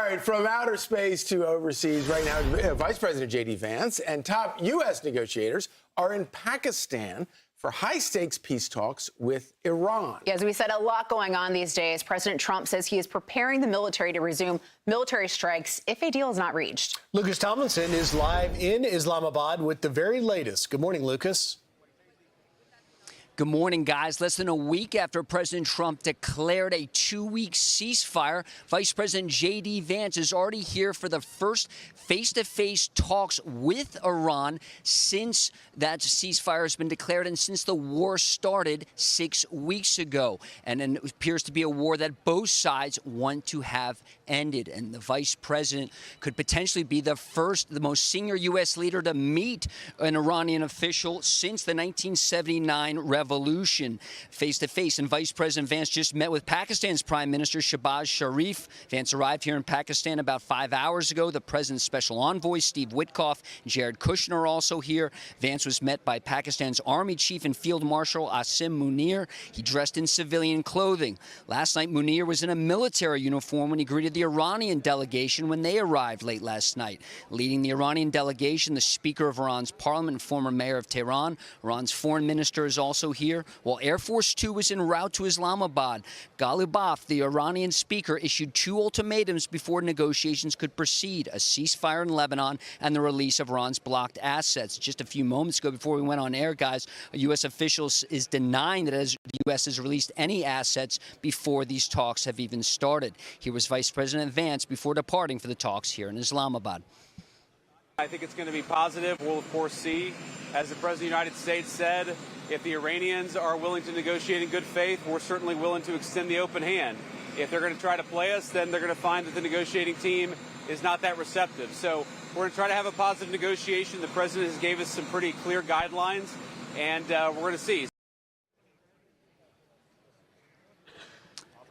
All right, from outer space to overseas, right now, Vice President J.D. Vance and top U.S. negotiators are in Pakistan for high-stakes peace talks with Iran. Yeah, as we said, a lot going on these days. President Trump says he is preparing the military to resume military strikes if a deal is not reached. Lucas Tomlinson is live in Islamabad with the very latest. Good morning, Lucas. Good morning, guys. Less than a week after President Trump declared a 2-week ceasefire, Vice President J.D. Vance is already here for the first face-to-face talks with Iran since that ceasefire has been declared and since the war started 6 weeks ago. And it appears to be a war that both sides want to have ended. And the vice president could potentially be the most senior U.S. leader to meet an Iranian official since the 1979 revolution face-to-face. And Vice President Vance just met with Pakistan's Prime Minister Shehbaz Sharif. Vance arrived here in Pakistan about 5 hours ago. The president's special envoy, Steve Witkoff, and Jared Kushner are also here. Vance was met by Pakistan's Army Chief and Field Marshal Asim Munir. He dressed in civilian clothing. Last night, Munir was in a military uniform when he greeted the Iranian delegation when they arrived late last night. Leading the Iranian delegation, the Speaker of Iran's parliament and former mayor of Tehran. Iran's foreign minister is also here, while Air Force Two was en route to Islamabad. Ghalibaf, the Iranian speaker, issued 2 ultimatums before negotiations could proceed: a ceasefire in Lebanon and the release of Iran's blocked assets. Just a few moments ago, before we went on air, guys, a U.S. official is denying that the U.S. has released any assets before these talks have even started. Here was Vice President Vance before departing for the talks here in Islamabad. I think it's going to be positive. We'll, of course, see. As the President of the United States said, if the Iranians are willing to negotiate in good faith, we're certainly willing to extend the open hand. If they're going to try to play us, then they're going to find that the negotiating team is not that receptive. So we're going to try to have a positive negotiation. The President has gave us some pretty clear guidelines, and we're going to see.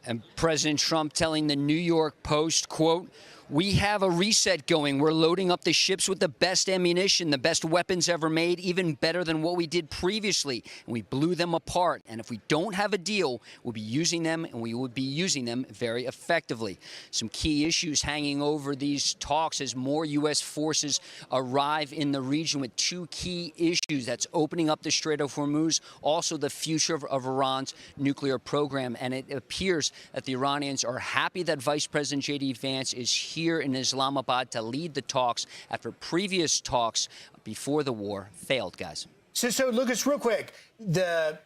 And President Trump telling the New York Post, quote, "We have a reset going. We're loading up the ships with the best ammunition, the best weapons ever made, even better than what we did previously. And we blew them apart. And if we don't have a deal, we'll be using them, and we will be using them very effectively." Some key issues hanging over these talks as more U.S. forces arrive in the region with 2 key issues. That's opening up the Strait of Hormuz, also the future of Iran's nuclear program. And it appears that the Iranians are happy that Vice President J.D. Vance is here in Islamabad to lead the talks after previous talks before the war failed, guys. So Lucas, real quick, Iran's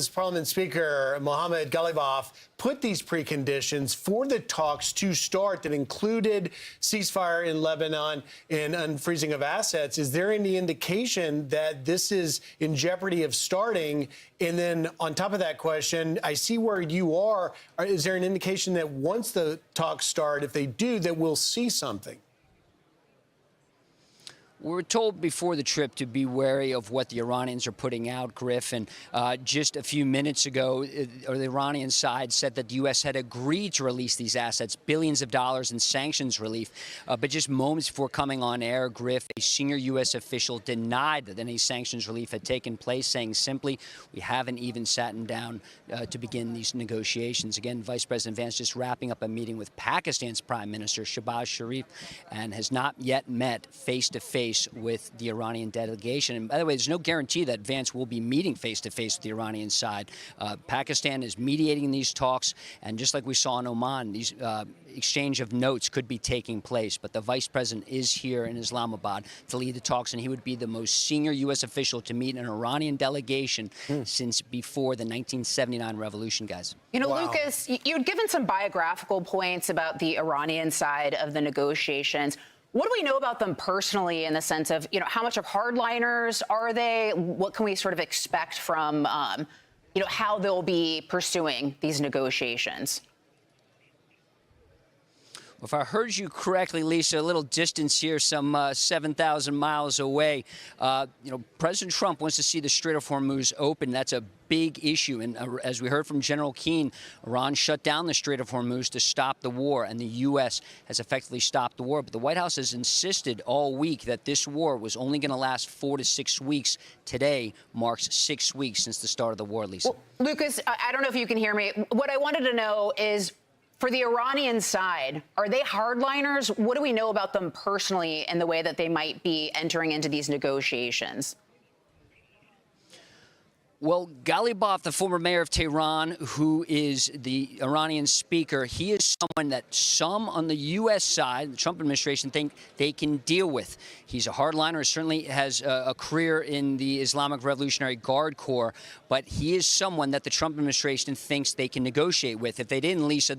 parliament speaker, Mohammad Ghalibaf, put these preconditions for the talks to start that included ceasefire in Lebanon and unfreezing of assets. Is there any indication that this is in jeopardy of starting? And then on top of that question, I see where you are. Is there an indication that once the talks start, if they do, that we'll see something? We were told before the trip to be wary of what the Iranians are putting out, Griff. And just a few minutes ago, the Iranian side said that the U.S. had agreed to release these assets, billions of dollars in sanctions relief. But just moments before coming on air, Griff, a senior U.S. official denied that any sanctions relief had taken place, saying simply, "We haven't even sat down to begin these negotiations." Again, Vice President Vance just wrapping up a meeting with Pakistan's Prime Minister Shehbaz Sharif and has not yet met face-to-face with the Iranian delegation. And by the way, there's no guarantee that Vance will be meeting face-to-face with the Iranian side. Pakistan is mediating these talks, and just like we saw in Oman, these exchange of notes could be taking place. But the vice president is here in Islamabad to lead the talks, and he would be the most senior U.S. official to meet an Iranian delegation since before the 1979 revolution, guys. You know, wow. Lucas, you'd given some biographical points about the Iranian side of the negotiations. What do we know about them personally in the sense of, you know, how much of hardliners are they? What can we sort of expect from, you know, how they'll be pursuing these negotiations? Well, if I heard you correctly, Lisa, a little distance here, some 7,000 miles away, you know, President Trump wants to see the Strait of Hormuz open. That's a big issue. And as we heard from General Keane, Iran shut down the Strait of Hormuz to stop the war, and the U.S. has effectively stopped the war. But the White House has insisted all week that this war was only going to last 4 to 6 weeks. Today marks 6 weeks since the start of the war, Lisa. Well, Lucas, I don't know if you can hear me. What I wanted to know is, For the Iranian side, are they hardliners? What do we know about them personally and the way that they might be entering into these negotiations? Well, Ghalibaf, the former mayor of Tehran, who is the Iranian speaker, he is someone that some on the U.S. side, the Trump administration, think they can deal with. He's a hardliner, certainly has a career in the Islamic Revolutionary Guard Corps, but he is someone that the Trump administration thinks they can negotiate with. If they didn't, Lisa,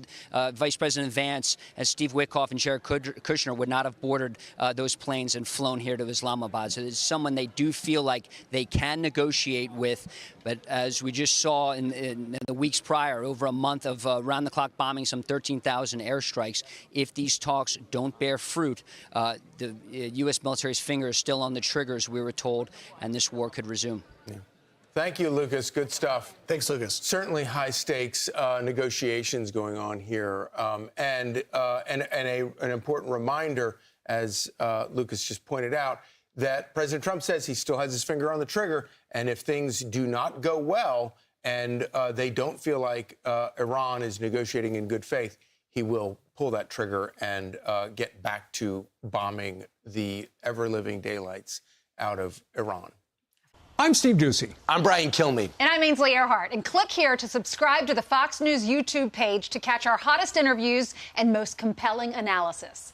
Vice President Vance and Steve Witkoff and Jared Kushner would not have boarded those planes and flown here to Islamabad. So it's someone they do feel like they can negotiate with. But as we just saw in the weeks prior, over a month of round-the-clock bombing, some 13,000 airstrikes, if these talks don't bear fruit, the U.S. military's finger is still on the triggers, we were told, and this war could resume. Yeah. Thank you, Lucas. Good stuff. Thanks, Lucas. Certainly high-stakes negotiations going on here, and an important reminder, as Lucas just pointed out, that President Trump says he still has his finger on the trigger, and if things do not go well and they don't feel like Iran is negotiating in good faith, he will pull that trigger and get back to bombing the ever-living daylights out of Iran. I'm Steve Doocy. I'm Brian Kilmeade. And I'm Ainsley Earhart. And click here to subscribe to the Fox News YouTube page to catch our hottest interviews and most compelling analysis.